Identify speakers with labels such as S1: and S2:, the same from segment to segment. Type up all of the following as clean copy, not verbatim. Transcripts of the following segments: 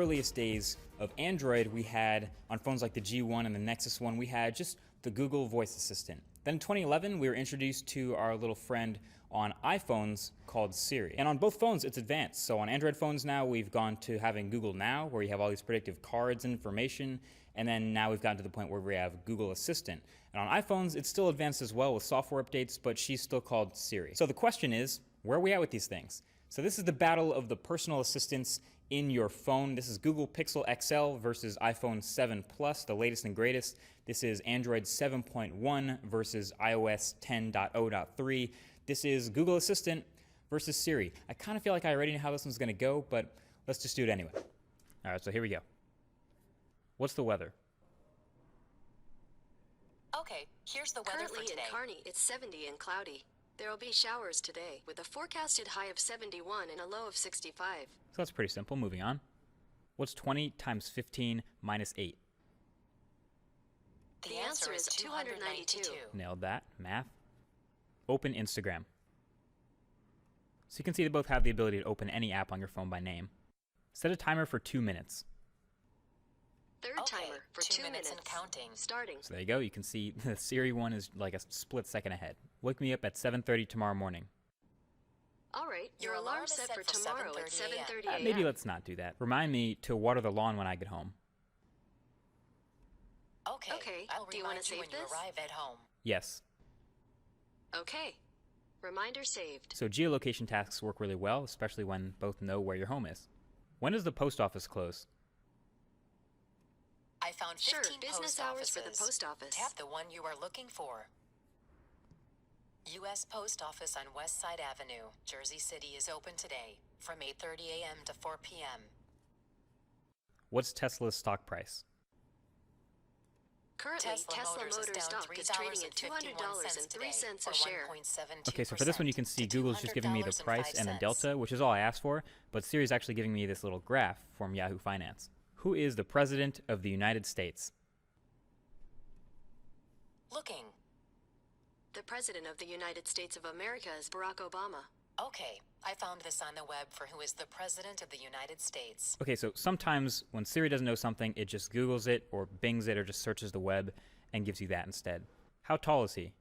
S1: earliest days of Android, we had, on phones like the G1 and the Nexus 1, we had just the Google Voice Assistant. Then in 2011, we were introduced to our little friend on iPhones called Siri. And on both phones, it's advanced. So on Android phones now, we've gone to having Google Now, where you have all these predictive cards and information. And then now we've gotten to the point where we have Google Assistant. And on iPhones, it's still advanced as well with software updates, but she's still called Siri. So the question is, where are we at with these things? So this is the battle of the personal assistants in your phone. This is Google Pixel XL versus iPhone 7 Plus, the latest and greatest. This is Android 7.1 versus iOS 10.0.3. This is Google Assistant versus Siri. I kind of feel like I already know how this one's going to go, but let's just do it anyway. All right, so here we go. What's the weather?
S2: Okay, here's the weather for today.
S3: Currently in Kearney, it's 70 and cloudy. There will be showers today, with a forecasted high of 71 and a low of 65.
S1: So that's pretty simple. Moving on. What's 20 times 15 minus 8?
S3: The answer is 292.
S1: Nailed that. Math. Open Instagram. So you can see they both have the ability to open any app on your phone by name. Set a timer for 2 minutes.
S3: Third timer for 2 minutes
S2: and counting.
S3: Starting.
S1: So there you go. You can see the Siri one is like a split second ahead. Wake me up at 7:30 tomorrow morning.
S3: All right, your alarm is set for tomorrow at 7:30 a.m.
S1: Maybe let's not do that. Remind me to water the lawn when I get home.
S2: Okay. I'll
S3: do you want to save
S2: when
S3: this?
S2: you arrive at home.
S1: Yes.
S3: Okay. Reminder saved.
S1: So geolocation tasks work really well, especially when both know where your home is. When does the post office close?
S2: I found 15
S3: business
S2: post
S3: hours for the
S2: offices.
S3: post office.
S2: Tap the one you are looking for. U.S. Post Office on West Side Avenue, Jersey City is open today from 8:30 a.m. to 4 p.m.
S1: What's Tesla's stock price?
S3: Currently, Tesla Motors stock is trading at $200.03 a share.
S1: Okay, so for this one you can see Google's just giving me the price and the delta, which is all I asked for, but Siri's actually giving me this little graph from Yahoo Finance. Who is the President of the United States?
S2: Looking.
S3: The President of the United States of America is Barack Obama.
S2: Okay, I found this on the web for who is the President of the United States.
S1: Okay, so sometimes when Siri doesn't know something, it just Googles it or Bings it or just searches the web and gives you that instead. How tall is he?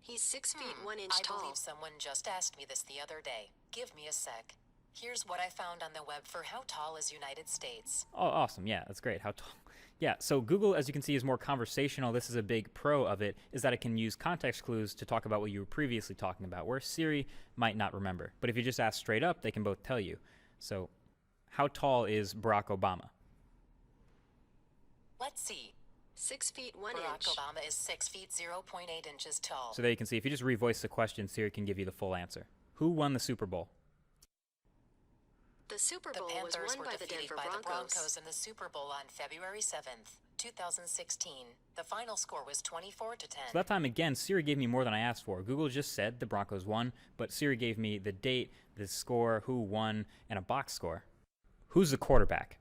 S3: He's 6 feet 1 inch tall.
S2: I believe someone just asked me this the other day. Give me a sec. Here's what I found on the web for how tall is United States.
S1: Oh, awesome. Yeah, that's great. How tall? Yeah, so Google, as you can see, is more conversational. This is a big pro of it, is that it can use context clues to talk about what you were previously talking about, where Siri might not remember. But if you just ask straight up, they can both tell you. So how tall is Barack Obama?
S2: Let's see.
S3: 6 feet 1
S2: Barack
S3: inch.
S2: Obama is 6 feet 0.8 inches tall.
S1: So there you can see, if you just revoice the question, Siri can give you the full answer. Who won the Super Bowl?
S3: The Super Bowl was
S2: Panthers
S3: won
S2: were
S3: by the
S2: defeated
S3: Denver
S2: by the
S3: Broncos.
S2: Broncos in the Super Bowl on February 7th, 2016. The final score was 24-10.
S1: So that time, again, Siri gave me more than I asked for. Google just said the Broncos won, but Siri gave me the date, the score, who won, and a box score. Who's the quarterback?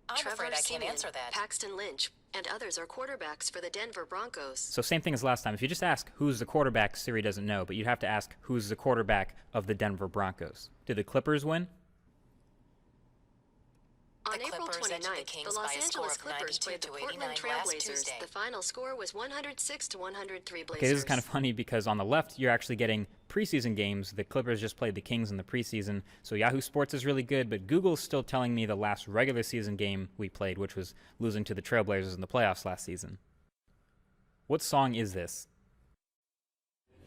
S2: I'm afraid I can't
S3: Siemian,
S2: answer that.
S3: Paxton Lynch, and others are quarterbacks for the Denver Broncos.
S1: So same thing as last time. If you just ask who's the quarterback, Siri doesn't know, but you'd have to ask who's the quarterback of the Denver Broncos. Did the Clippers win?
S3: On
S2: The
S3: April
S2: Clippers edged the
S3: 29th,
S2: Kings
S3: the
S2: by
S3: Los
S2: a score
S3: Angeles
S2: of
S3: Clippers
S2: 92
S3: played the
S2: to
S3: Portland
S2: 89 last
S3: Trailblazers.
S2: Tuesday.
S3: The final score was 106 to 103 Blazers.
S1: Okay, this is kind of funny because on the left, you're actually getting preseason games. The Clippers just played the Kings in the preseason, so Yahoo Sports is really good, but Google's still telling me the last regular season game we played, which was losing to the Trailblazers in the playoffs last season. What song is this?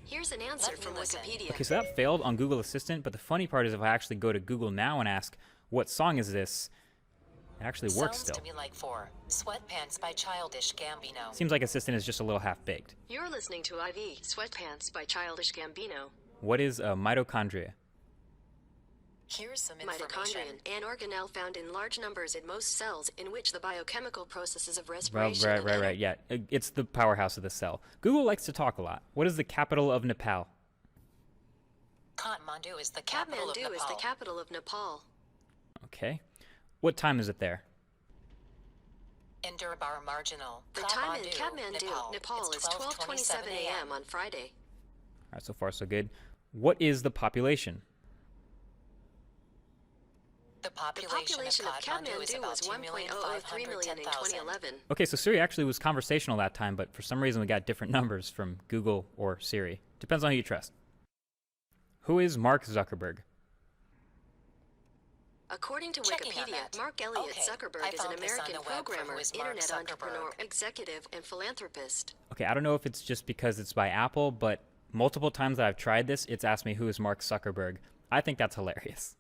S3: Here's an answer
S2: Let me
S3: from
S2: listen.
S3: Wikipedia.
S1: Okay, so that failed on Google Assistant, but the funny part is if I actually go to Google now and ask, what song is this? It actually works
S2: Sounds
S1: still.
S2: to me like 4 Sweatpants by Childish Gambino.
S1: Seems like Assistant is just a little half-baked.
S3: You're listening to IV Sweatpants by Childish Gambino.
S1: What is a mitochondria?
S2: Here's some information.
S3: Mitochondrion, an organelle found in large numbers in most cells, in which the biochemical processes of
S1: Well,
S3: respiration
S1: right, yeah. It's the powerhouse of the cell. Google likes to talk a lot. What is the capital of Nepal?
S2: Kathmandu is the capital of
S3: Kathmandu
S2: Nepal.
S3: is the capital of Nepal.
S1: Okay. What time is it there?
S2: In Durbar Marginal.
S3: The time in
S2: Kathmandu,
S3: Kathmandu, Nepal is 12:27 a.m. on Friday.
S1: All right, so far so good. What is the population?
S2: The
S3: The
S2: population of Kathmandu is about
S3: was 1.003 million in
S2: 2,510,000.
S3: 2011.
S1: Okay, so Siri actually was conversational that time, but for some reason we got different numbers from Google or Siri. Depends on who you trust. Who is Mark Zuckerberg?
S3: According to
S2: Checking on
S3: Wikipedia,
S2: that.
S3: Mark Elliott
S2: Okay,
S3: Zuckerberg
S2: I
S3: is an
S2: found this on
S3: American
S2: the web for
S3: programmer,
S2: who is Mark
S3: internet entrepreneur,
S2: Zuckerberg.
S3: executive, and philanthropist.
S1: Okay, I don't know if it's just because it's by Apple, but multiple times that I've tried this, it's asked me who is Mark Zuckerberg. I think that's hilarious.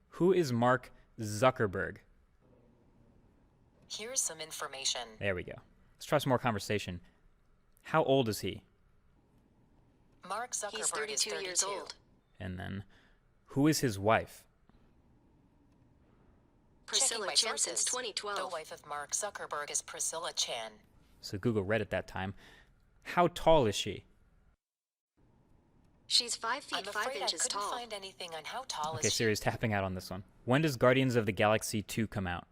S1: Who is Mark Zuckerberg?
S2: Here's some information.
S1: There we go. Let's try some more conversation. How old is he?
S2: Mark Zuckerberg
S3: He's
S2: is
S3: 32 years old.
S1: And then, who is his wife?
S3: Priscilla
S2: Checking my
S3: Chan since
S2: sources.
S3: 2012.
S2: The wife of Mark Zuckerberg is Priscilla Chan.
S1: So Google read it that time. How tall is she?
S3: She's 5 feet
S2: I'm
S3: 5
S2: afraid I
S3: inches
S2: couldn't
S3: tall.
S2: find anything on how tall
S1: Okay,
S2: is she.
S1: Siri's tapping out on this one. When does Guardians of the Galaxy 2 come out?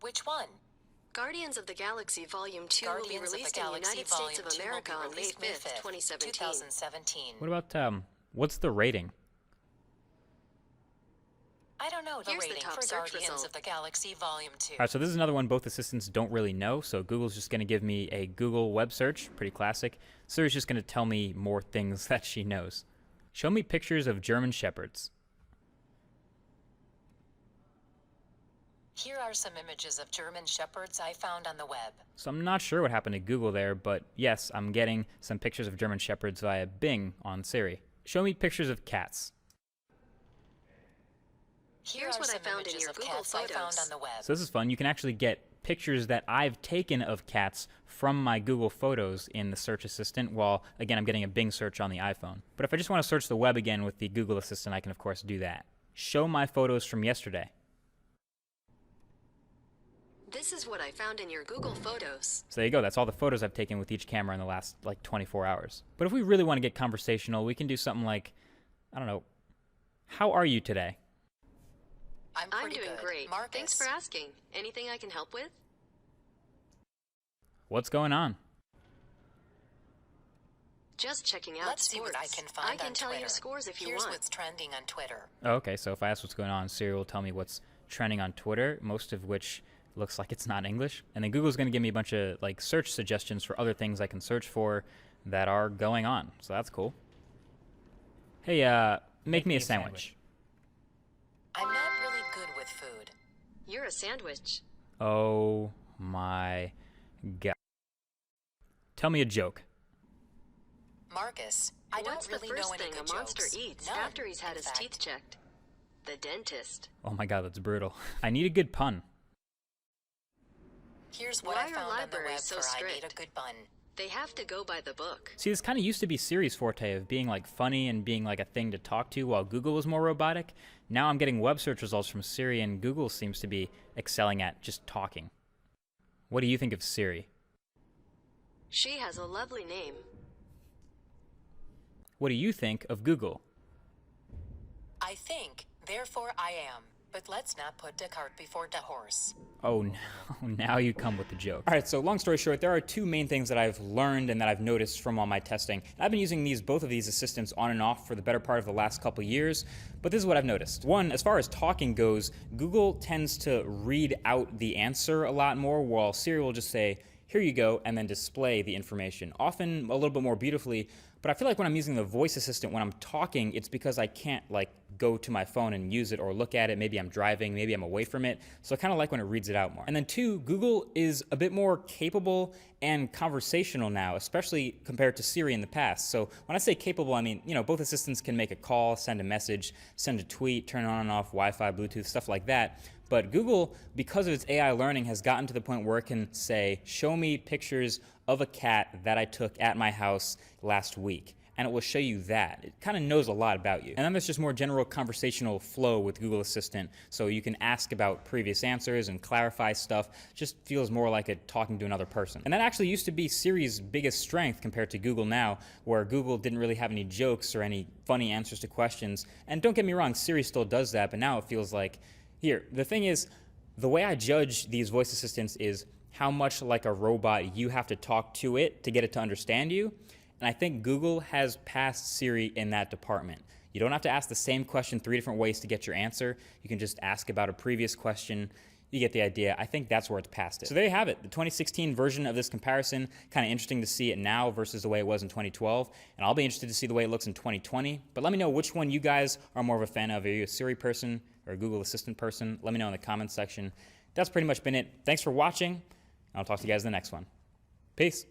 S2: Which one?
S3: Guardians of the Galaxy Volume 2 will be
S2: Guardians of the
S3: released in the
S2: Galaxy
S3: United
S2: Volume
S3: States of
S2: 2 will
S3: America
S2: be
S3: on May
S2: released
S3: 5th, 2017.
S2: 2017.
S1: What about, what's the rating?
S2: I don't know the
S3: Here's the
S2: rating
S3: top
S2: for
S3: search
S2: Guardians
S3: result.
S2: of the Galaxy Volume 2.
S1: All right, so this is another one both assistants don't really know, so Google's just going to give me a Google web search, pretty classic. Siri's just going to tell me more things that she knows. Show me pictures of German Shepherds.
S2: Here are some images of German Shepherds I found on the web.
S1: So I'm not sure what happened to Google there, but yes, I'm getting some pictures of German Shepherds via Bing on Siri. Show me pictures of cats.
S2: Here
S3: Here's
S2: are
S3: what I
S2: some
S3: found in
S2: images
S3: your
S2: of
S3: Google
S2: cats I found
S3: Photos.
S2: on the web.
S1: So this is fun. You can actually get pictures that I've taken of cats from my Google Photos in the search assistant, while, again, I'm getting a Bing search on the iPhone. But if I just want to search the web again with the Google Assistant, I can, of course, do that. Show my photos from yesterday.
S3: This is what I found in your Google Photos.
S1: So there you go. That's all the photos I've taken with each camera in the last, 24 hours. But if we really want to get conversational, we can do something like, I don't know, how are you today?
S2: I'm
S3: I'm
S2: pretty
S3: doing
S2: good.
S3: great.
S2: Marcus.
S3: Thanks for asking. Anything I can help with?
S1: What's going on?
S3: Just checking out
S2: Let's see
S3: sports.
S2: what I can find
S3: I can
S2: on
S3: tell
S2: Twitter.
S3: you scores if you
S2: Here's
S3: want.
S2: what's trending on Twitter.
S1: Oh, okay, so if I ask what's going on, Siri will tell me what's trending on Twitter, most of which looks like it's not English. And then Google's going to give me a bunch of search suggestions for other things I can search for that are going on. So that's cool. Hey, make me a sandwich.
S2: I'm not really good with food.
S3: You're a sandwich.
S1: Oh my god. Tell me a joke.
S2: Marcus, I
S3: What's
S2: don't really
S3: the
S2: know
S3: first
S2: any
S3: thing
S2: good
S3: a monster
S2: jokes.
S3: eats
S2: None,
S3: after he's had
S2: in
S3: his
S2: fact.
S3: teeth checked? The dentist.
S1: Oh my god, that's brutal. I need a good pun.
S2: Here's what
S3: Why
S2: I
S3: are
S2: found on the
S3: libraries
S2: web
S3: so
S2: for I need
S3: strict?
S2: a good bun.
S3: They have to go by the book.
S1: See, this kind of used to be Siri's forte of being funny and being a thing to talk to, while Google was more robotic. Now I'm getting web search results from Siri, and Google seems to be excelling at just talking. What do you think of Siri?
S3: She has a lovely name.
S1: What do you think of Google?
S2: I think, therefore I am. But let's not put the cart before the horse.
S1: Oh no, now you come with the joke. All right, so long story short, there are two main things that I've learned and that I've noticed from all my testing. I've been using both of these assistants on and off for the better part of the last couple years, but this is what I've noticed. One, as far as talking goes, Google tends to read out the answer a lot more, while Siri will just say, here you go, and then display the information, often a little bit more beautifully. But I feel like when I'm using the voice assistant, when I'm talking, it's because I can't go to my phone and use it or look at it. Maybe I'm driving, maybe I'm away from it. So I kind of like when it reads it out more. And then two, Google is a bit more capable and conversational now, especially compared to Siri in the past. So when I say capable, I mean, both assistants can make a call, send a message, send a tweet, turn on and off Wi-Fi, Bluetooth, stuff like that. But Google, because of its AI learning, has gotten to the point where it can say, show me pictures of a cat that I took at my house last week. And it will show you that. It kind of knows a lot about you. And then there's just more general conversational flow with Google Assistant. So you can ask about previous answers and clarify stuff. Just feels more like talking to another person. And that actually used to be Siri's biggest strength compared to Google now, where Google didn't really have any jokes or any funny answers to questions. And don't get me wrong, Siri still does that, but now it feels like, here, the thing is, the way I judge these voice assistants is how much like a robot you have to talk to it to get it to understand you. and I think Google has passed Siri in that department. You don't have to ask the same question 3 different ways to get your answer. You can just ask about a previous question. You get the idea. I think that's where it's passed it. So there you have it, the 2016 version of this comparison. Kind of interesting to see it now versus the way it was in 2012. And I'll be interested to see the way it looks in 2020. But let me know which one you guys are more of a fan of. Are you a Siri person or a Google Assistant person? Let me know in the comments section. That's pretty much been it. Thanks for watching. I'll talk to you guys in the next one. Peace.